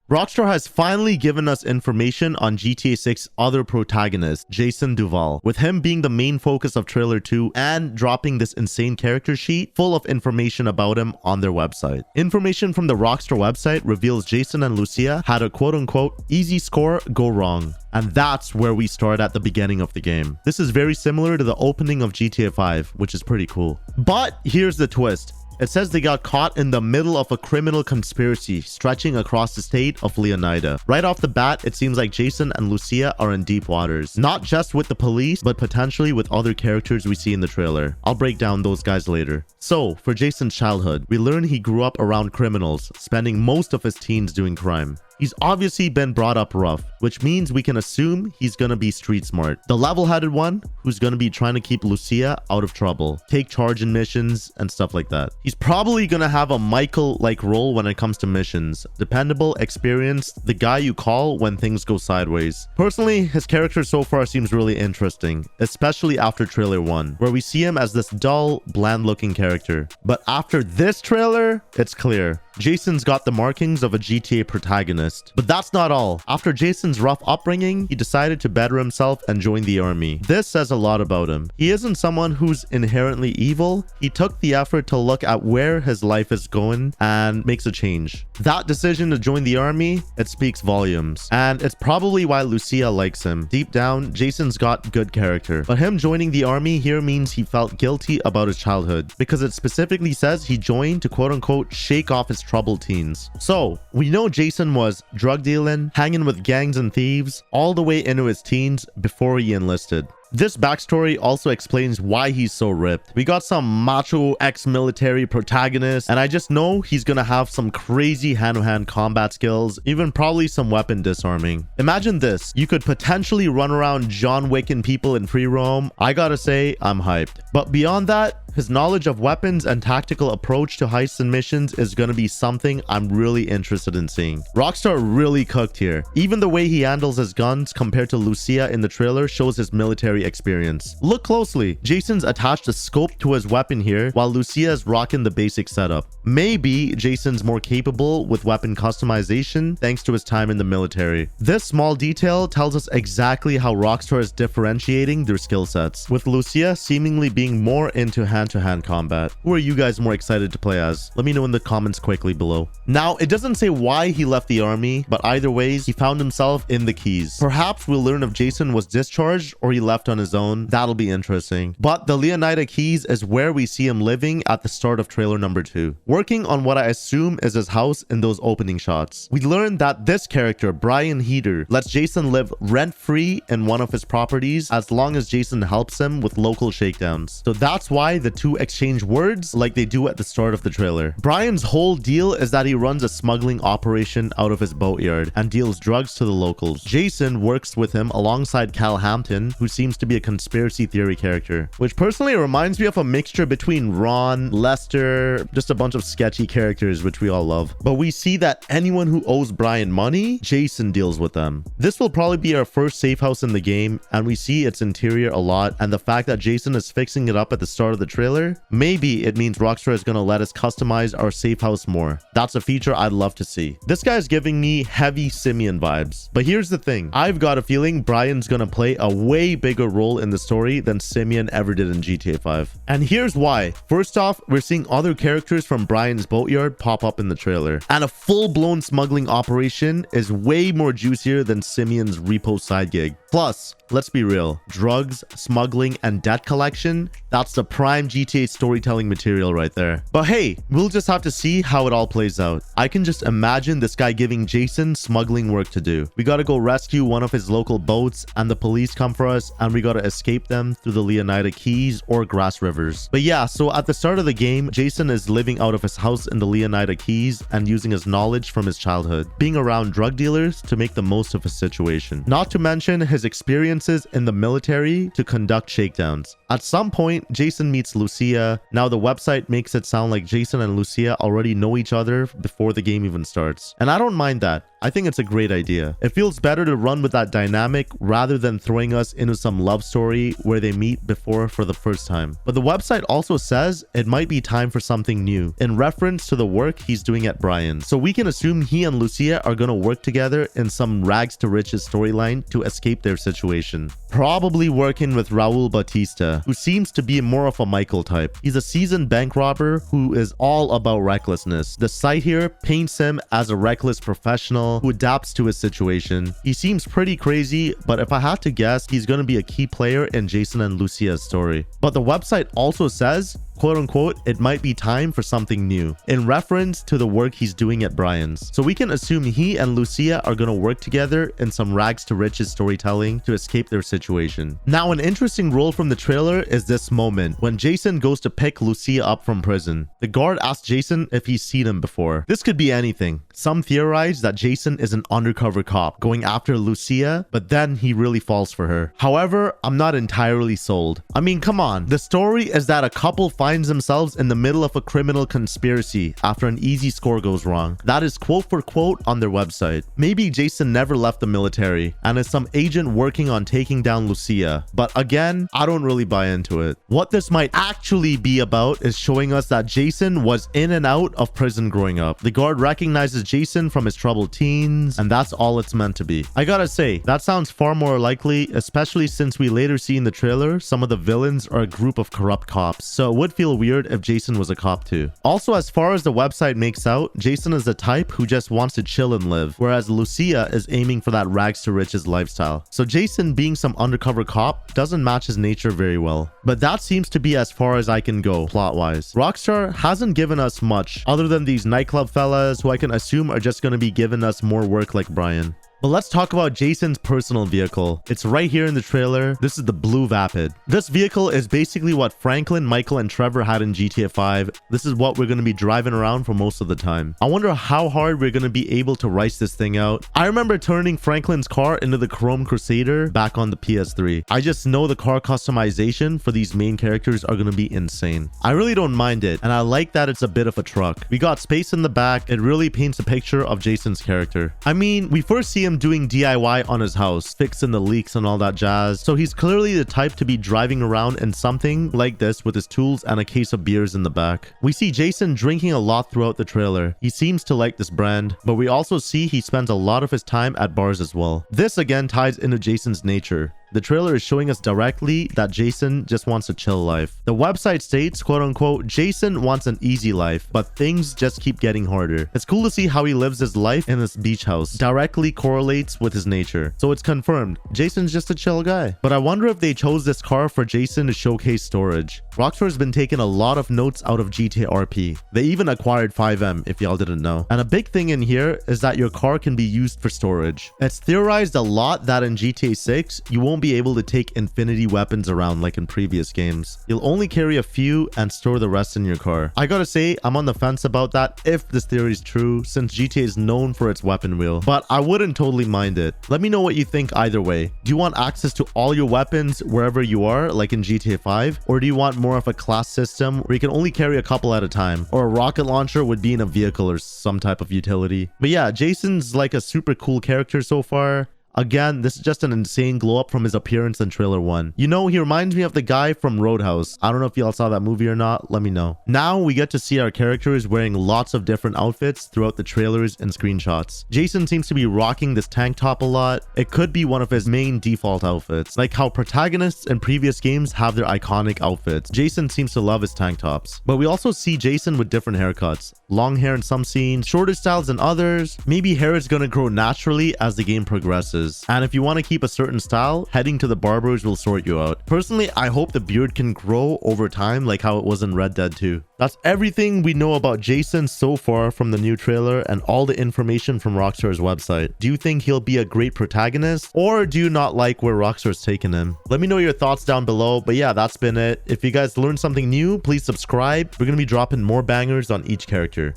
Rockstar has finally given us information on GTA 6's other protagonist, Jason Duval, with him being the main focus of trailer 2 and dropping this insane character sheet full of information about him on their website. Information from the Rockstar website reveals Jason and Lucia had a quote-unquote easy score go wrong. And that's where we start at the beginning of the game. This is very similar to the opening of GTA 5, which is pretty cool. But here's the twist. It says they got caught in the middle of a criminal conspiracy stretching across the state of Leonida. Right off the bat, it seems like Jason and Lucia are in deep waters. Not just with the police, but potentially with other characters we see in the trailer. I'll break down those guys later. So, for Jason's childhood, we learn he grew up around criminals, spending most of his teens doing crime. He's obviously been brought up rough, which means we can assume he's gonna be street smart. The level-headed one who's gonna be trying to keep Lucia out of trouble, take charge in missions, and stuff like that. He's probably gonna have a Michael-like role when it comes to missions. Dependable, experienced, the guy you call when things go sideways. Personally, his character so far seems really interesting, especially after trailer 1, where we see him as this dull, bland-looking character. But after this trailer, it's clear. Jason's got the markings of a GTA protagonist. But that's not all. After Jason's rough upbringing, he decided to better himself and join the army. This says a lot about him. He isn't someone who's inherently evil. He took the effort to look at where his life is going and makes a change. That decision to join the army, it speaks volumes. And it's probably why Lucia likes him. Deep down, Jason's got good character. But him joining the army here means he felt guilty about his childhood, because it specifically says he joined to quote-unquote shake off his troubled teens. So, we know Jason was drug dealing, hanging with gangs and thieves, all the way into his teens before he enlisted. This backstory also explains why he's so ripped. We got some macho ex-military protagonist, and I just know he's gonna have some crazy hand-to-hand combat skills, even probably some weapon disarming. Imagine this, you could potentially run around John Wicking people in free roam. I gotta say, I'm hyped. But beyond that, his knowledge of weapons and tactical approach to heists and missions is gonna be something I'm really interested in seeing. Rockstar really cooked here. Even the way he handles his guns compared to Lucia in the trailer shows his military experience. Look closely. Jason's attached a scope to his weapon here, while Lucia's rocking the basic setup. Maybe Jason's more capable with weapon customization thanks to his time in the military. This small detail tells us exactly how Rockstar is differentiating their skill sets, with Lucia seemingly being more into hand-to-hand combat. Who are you guys more excited to play as? Let me know in the comments quickly below. Now, it doesn't say why he left the army, but either ways, he found himself in the Keys. Perhaps we'll learn if Jason was discharged or he left on his own. That'll be interesting. But the Leonida Keys is where we see him living at the start of trailer number 2, working on what I assume is his house in those opening shots. We learned that this character, Brian Heater, lets Jason live rent-free in one of his properties as long as Jason helps him with local shakedowns. So that's why the two exchange words like they do at the start of the trailer. Brian's whole deal is that he runs a smuggling operation out of his boatyard and deals drugs to the locals. Jason works with him alongside Cal Hampton, who seems to be a conspiracy theory character, which personally reminds me of a mixture between Ron, Lester, just a bunch of sketchy characters which we all love. But we see that anyone who owes Brian money, Jason deals with them. This will probably be our first safe house in the game, and we see its interior a lot, and the fact that Jason is fixing it up at the start of the trailer, maybe it means Rockstar is going to let us customize our safe house more. That's a feature I'd love to see. This guy's giving me heavy Simeon vibes. But here's the thing, I've got a feeling Brian's gonna play a way bigger role in the story than Simeon ever did in GTA 5. And here's why. First off, we're seeing other characters from Brian's boatyard pop up in the trailer. And a full-blown smuggling operation is way more juicier than Simeon's repo side gig. Plus, let's be real, drugs, smuggling, and debt collection, that's the prime GTA storytelling material right there. But hey, we'll just have to see how it all plays out. I can just imagine this guy giving Jason smuggling work to do. We gotta go rescue one of his local boats, and the police come for us, and we gotta escape them through the Leonida Keys or grass rivers. But yeah, so at the start of the game, Jason is living out of his house in the Leonida Keys and using his knowledge from his childhood, being around drug dealers to make the most of his situation. Not to mention his experiences in the military to conduct shakedowns. At some point, Jason meets Lucia. Now the website makes it sound like Jason and Lucia already know each other before the game even starts. And I don't mind that. I think it's a great idea. It feels better to run with that dynamic rather than throwing us into some love story where they meet before for the first time. But the website also says it might be time for something new in reference to the work he's doing at Brian's. So we can assume he and Lucia are going to work together in some rags to riches storyline to escape their situation. Probably working with Raul Bautista, who seems to be more of a Michael type. He's a seasoned bank robber who is all about recklessness. The site here paints him as a reckless professional who adapts to his situation. He seems pretty crazy, but if I had to guess, he's going to be a key player in Jason and Lucia's story. But the website also says, quote unquote, it might be time for something new in reference to the work he's doing at Brian's. So we can assume he and Lucia are going to work together in some rags to riches storytelling to escape their situation. Now, an interesting role from the trailer is this moment when Jason goes to pick Lucia up from prison. The guard asks Jason if he's seen him before. This could be anything. Some theorize that Jason is an undercover cop going after Lucia, but then he really falls for her. However, I'm not entirely sold. I mean, come on. The story is that a couple finds themselves in the middle of a criminal conspiracy after an easy score goes wrong. That is quote for quote on their website. Maybe Jason never left the military and is some agent working on taking down Lucia. But again, I don't really buy into it. What this might actually be about is showing us that Jason was in and out of prison growing up. The guard recognizes Jason from his troubled teens, and that's all it's meant to be. I gotta say, that sounds far more likely, especially since we later see in the trailer some of the villains are a group of corrupt cops. So it would feel weird if Jason was a cop too. Also, as far as the website makes out, Jason is the type who just wants to chill and live, whereas Lucia is aiming for that rags to riches lifestyle. So Jason being some undercover cop doesn't match his nature very well. But that seems to be as far as I can go plot-wise. Rockstar hasn't given us much other than these nightclub fellas who I can assume are just going to be giving us more work like Brian. But let's talk about Jason's personal vehicle. It's right here in the trailer. This is the blue Vapid. This vehicle is basically what Franklin, Michael, and Trevor had in GTA 5. This is what we're going to be driving around for most of the time. I wonder how hard we're going to be able to race this thing out. I remember turning Franklin's car into the Chrome Crusader back on the PS3. I just know the car customization for these main characters are going to be insane. I really don't mind it, and I like that it's a bit of a truck. We got space in the back. It really paints a picture of Jason's character. I mean, we first see him doing DIY on his house, fixing the leaks and all that jazz. So he's clearly the type to be driving around in something like this with his tools and a case of beers in the back. We see Jason drinking a lot throughout the trailer. He seems to like this brand, but we also see he spends a lot of his time at bars as well. This again ties into Jason's nature. The trailer is showing us directly that Jason just wants a chill life. The website states, quote unquote, Jason wants an easy life, but things just keep getting harder. It's cool to see how he lives his life in this beach house. Directly correlates with his nature. So it's confirmed, Jason's just a chill guy. But I wonder if they chose this car for Jason to showcase storage. Rockstar has been taking a lot of notes out of GTA RP. They even acquired 5M, if y'all didn't know. And a big thing in here is that your car can be used for storage. It's theorized a lot that in GTA 6, you won't be able to take infinity weapons around like in previous games. You'll only carry a few and store the rest in your car. I gotta say, I'm on the fence about that if this theory is true, since GTA is known for its weapon wheel. But I wouldn't totally mind it. Let me know what you think either way. Do you want access to all your weapons wherever you are, like in GTA 5? Or do you want more of a class system where you can only carry a couple at a time? Or a rocket launcher would be in a vehicle or some type of utility. But yeah, Jason's like a super cool character so far. Again, this is just an insane glow up from his appearance in trailer 1. You know, he reminds me of the guy from Roadhouse. I don't know if y'all saw that movie or not. Let me know. Now we get to see our characters wearing lots of different outfits throughout the trailers and screenshots. Jason seems to be rocking this tank top a lot. It could be one of his main default outfits. Like how protagonists in previous games have their iconic outfits. Jason seems to love his tank tops. But we also see Jason with different haircuts. Long hair in some scenes, shorter styles in others. Maybe hair is going to grow naturally as the game progresses. And if you want to keep a certain style, heading to the barbers will sort you out. Personally, I hope the beard can grow over time like how it was in Red Dead 2. That's everything we know about Jason so far from the new trailer and all the information from Rockstar's website. Do you think he'll be a great protagonist, or do you not like where Rockstar's taken him? Let me know your thoughts down below. But yeah, that's been it. If you guys learned something new, please subscribe. We're going to be dropping more bangers on each character.